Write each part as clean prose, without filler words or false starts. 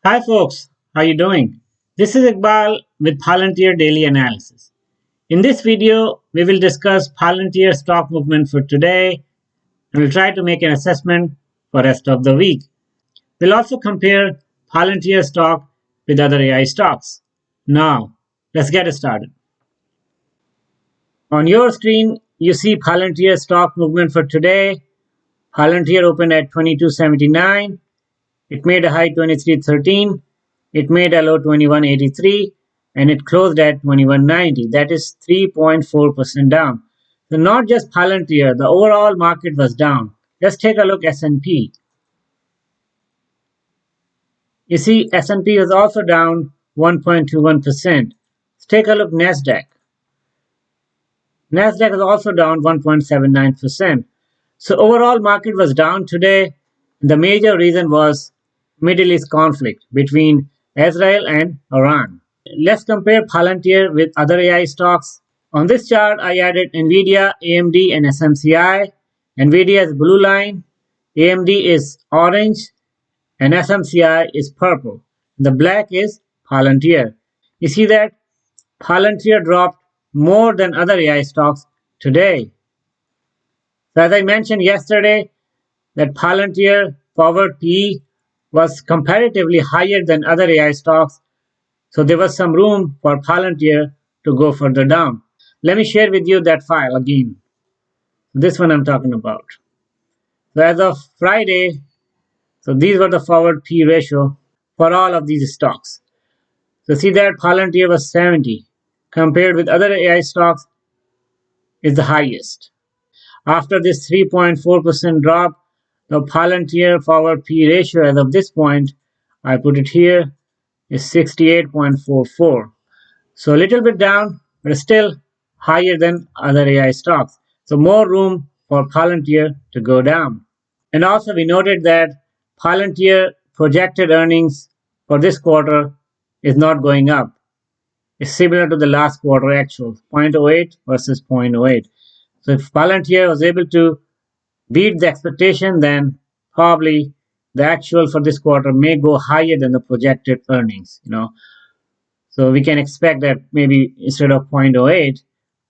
Hi folks, how you doing? This is Iqbal with Palantir Daily Analysis. In this video, we will discuss Palantir stock movement for today and we'll try to make an assessment for rest of the week. We'll also compare Palantir stock with other AI stocks. Now, let's get started. On your screen, you see Palantir stock movement for today. Palantir opened at 22.79. It made a high 23.13. It made a low 21.83 and it closed at 21.90. That is 3.4% down. So not just Palantir, the overall market was down. Let's take a look at S&P. You see S&P was also down 1.21%. Let's take a look Nasdaq. Nasdaq is also down 1.79%. So overall market was down today. The major reason was Middle East conflict between Israel and Iran. Let's compare Palantir with other AI stocks. On this chart, I added Nvidia, AMD, and SMCI. Nvidia is blue line, AMD is orange, and SMCI is purple. The black is Palantir. You see that Palantir dropped more than other AI stocks today. So as I mentioned yesterday, that Palantir forward PE was comparatively higher than other AI stocks, so there was some room for Palantir to go further down. Let me share with you that file again. This one I'm talking about. So as of Friday, so these were the forward PE ratio for all of these stocks. So see that Palantir was 70, compared with other AI stocks is the highest. After this 3.4% drop, the Palantir forward PE ratio as of this point, I put it here, is 68.44. So a little bit down, but still higher than other AI stocks. So more room for Palantir to go down. And also we noted that Palantir projected earnings for this quarter is not going up. It's similar to the last quarter actual, 0.08 versus 0.08. So if Palantir was able to beat the expectation, then probably the actual for this quarter may go higher than the projected earnings, So we can expect that maybe instead of 0.08,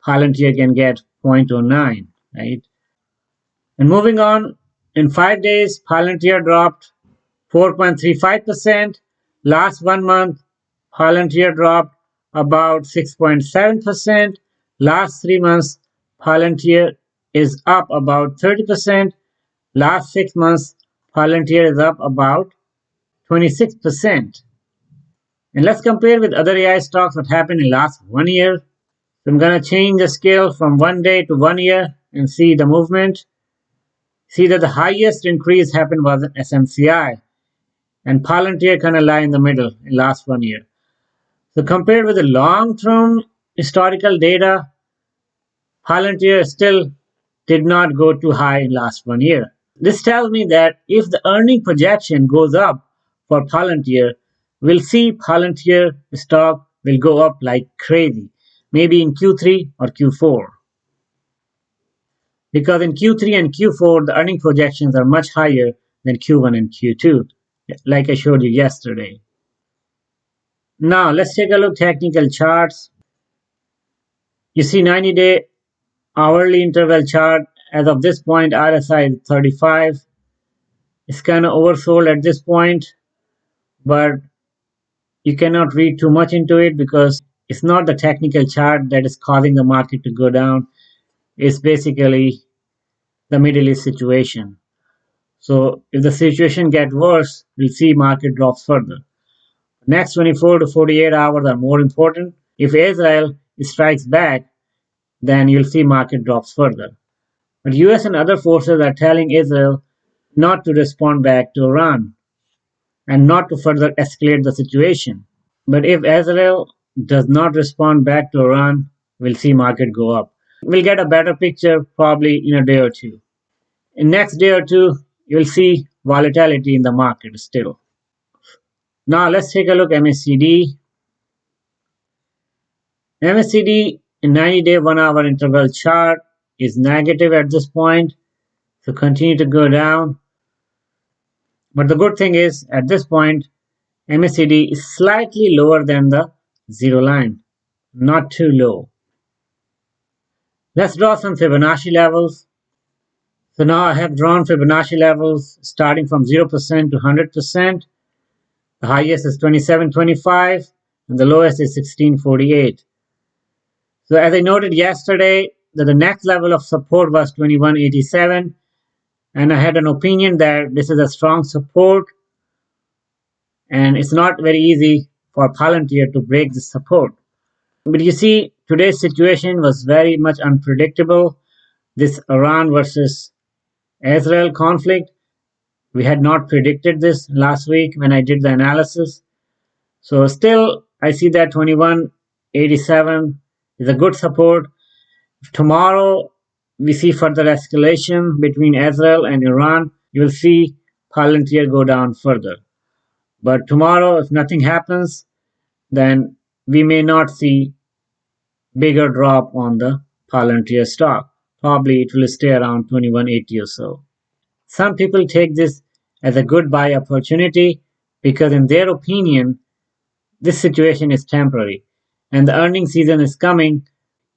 Palantir can get 0.09, right? And moving on, in 5 days, Palantir dropped 4.35%. Last 1 month, Palantir dropped about 6.7%. Last 3 months, Palantir is up about 30%. Last 6 months, Palantir is up about 26%. And let's compare with other AI stocks what happened in last 1 year. So I'm going to change the scale from 1 day to 1 year and see the movement. See that the highest increase happened was in SMCI. And Palantir kind of lie in the middle in last 1 year. So compared with the long-term historical data, Palantir still did not go too high in last 1 year. This tells me that if the earning projection goes up for Palantir, we'll see Palantir stock will go up like crazy, maybe in Q3 or Q4. Because in Q3 and Q4, the earning projections are much higher than Q1 and Q2, like I showed you yesterday. Now, let's take a look at technical charts. You see 90-day hourly interval chart. As of this point, RSI is 35. It's kind of oversold at this point, but you cannot read too much into it because it's not the technical chart that is causing the market to go down. It's basically the Middle East situation. So if the situation gets worse, we'll see market drops further. Next 24 to 48 hours are more important. If Israel strikes back, then you'll see market drops further. But US and other forces are telling Israel not to respond back to Iran and not to further escalate the situation. But if Israel does not respond back to Iran, we'll see market go up. We'll get a better picture probably in a day or two. In next day or two, you'll see volatility in the market still. Now let's take a look at MACD. MACD in 90-day 1 hour interval chart is negative at this point, so continue to go down. But the good thing is at this point, MACD is slightly lower than the zero line, not too low. Let's draw some Fibonacci levels. So now I have drawn Fibonacci levels starting from 0% to 100%. The highest is 27.25 and the lowest is 16.48. So as I noted yesterday, that the next level of support was 21.87, and I had an opinion that this is a strong support and it's not very easy for Palantir to break this support. But you see, today's situation was very much unpredictable. This Iran versus Israel conflict, we had not predicted this last week when I did the analysis. So still, I see that 21.87 is a good support. If tomorrow we see further escalation between Israel and Iran, you will see Palantir go down further. But tomorrow, if nothing happens, then we may not see bigger drop on the Palantir stock. Probably it will stay around 21.80 or so. Some people take this as a good buy opportunity because in their opinion, this situation is temporary and the earnings season is coming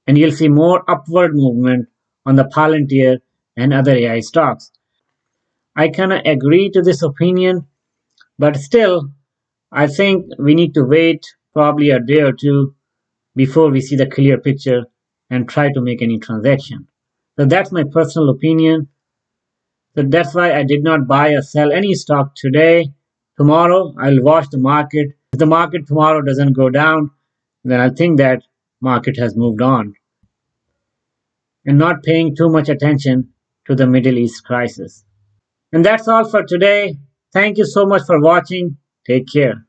and you'll see more upward movement on the Palantir and other AI stocks. I cannot agree to this opinion, but still, I think we need to wait probably a day or two before we see the clear picture and try to make any transaction. So that's my personal opinion. So that's why I did not buy or sell any stock today. Tomorrow, I'll watch the market. If the market tomorrow doesn't go down, then I think that market has moved on and not paying too much attention to the Middle East crisis. And that's all for today. Thank you so much for watching. Take care.